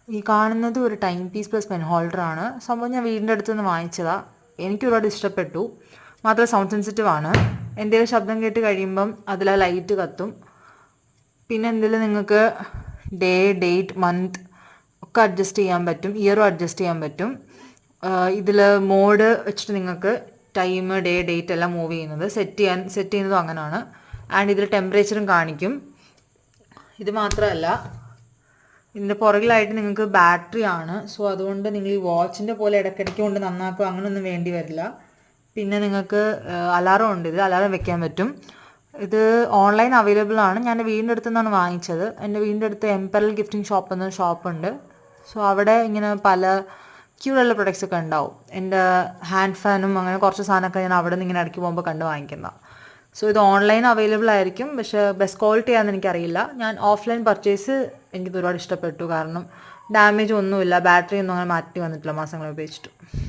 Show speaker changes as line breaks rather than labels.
ഈ കാണുന്നത് ഒരു ടൈം പീസ് പ്ലസ് പെൻ ഹോൾഡറാണ്. സംഭവം ഞാൻ വീടിൻ്റെ അടുത്തുനിന്ന് വാങ്ങിച്ചതാണ്. എനിക്ക് ഒരുപാട് ഇഷ്ടപ്പെട്ടു. മാത്രമല്ല സൗണ്ട് സെൻസിറ്റീവ് ആണ്. എന്തെങ്കിലും ശബ്ദം കേട്ട് കഴിയുമ്പം അതിൽ ആ ലൈറ്റ് കത്തും. പിന്നെ എന്തെങ്കിലും നിങ്ങൾക്ക് ഡേ, ഡേറ്റ്, മന്ത് ഒക്കെ അഡ്ജസ്റ്റ് ചെയ്യാൻ പറ്റും. ഇയറും അഡ്ജസ്റ്റ് ചെയ്യാൻ പറ്റും. ഇതിൽ മോഡ് വെച്ചിട്ട് നിങ്ങൾക്ക് ടൈം, ഡേ, ഡേറ്റ് എല്ലാം മൂവ് ചെയ്യുന്നത് സെറ്റ് ചെയ്യുന്നതും അങ്ങനെയാണ്. ആൻഡ് ഇതിൽ ടെമ്പറേച്ചറും കാണിക്കും. ഇത് മാത്രമല്ല, ഇതിൻ്റെ പുറകിലായിട്ട് നിങ്ങൾക്ക് ബാറ്ററി ആണ്. സോ അതുകൊണ്ട് നിങ്ങൾ ഈ വാച്ചിൻ്റെ പോലെ ഇടയ്ക്കിടയ്ക്ക് കൊണ്ട് നന്നാക്കുക അങ്ങനെയൊന്നും വേണ്ടി വരില്ല. പിന്നെ നിങ്ങൾക്ക് അലാറം ഉണ്ട്. ഇതിൽ അലാറം വെക്കാൻ പറ്റും. ഇത് ഓൺലൈൻ അവൈലബിൾ ആണ്. ഞാൻ എൻ്റെ വീടിൻ്റെ അടുത്തു നിന്നാണ് വാങ്ങിച്ചത്. എൻ്റെ വീടിൻ്റെ അടുത്ത് എംപെറൽ ഗിഫ്റ്റിംഗ് ഷോപ്പ് എന്നൊരു ഷോപ്പുണ്ട്. സോ അവിടെ ഇങ്ങനെ പല ക്യൂറുള്ള പ്രൊഡക്ട്സ് ഒക്കെ ഉണ്ടാവും. എൻ്റെ ഹാൻഡ് ഫാനും അങ്ങനെ കുറച്ച് സാധനമൊക്കെ ഞാൻ അവിടെ നിന്ന് ഇങ്ങനെ ഇടയ്ക്ക് പോകുമ്പോൾ കണ്ട് വാങ്ങിക്കുന്നതാണ്. സോ ഇത് ഓൺലൈൻ അവൈലബിൾ ആയിരിക്കും. പക്ഷേ ബെസ്റ്റ് ക്വാളിറ്റി ആണെന്ന് എനിക്കറിയില്ല. ഞാൻ ഓഫ്ലൈൻ പർച്ചേസ് എനിക്കിത് ഒരുപാട് ഇഷ്ടപ്പെട്ടു. കാരണം ഡാമേജ് ഒന്നുമില്ല, ബാറ്ററി ഒന്നും അങ്ങനെ മാറ്റി വന്നിട്ടില്ല മാസങ്ങൾ ഉപയോഗിച്ചിട്ട്.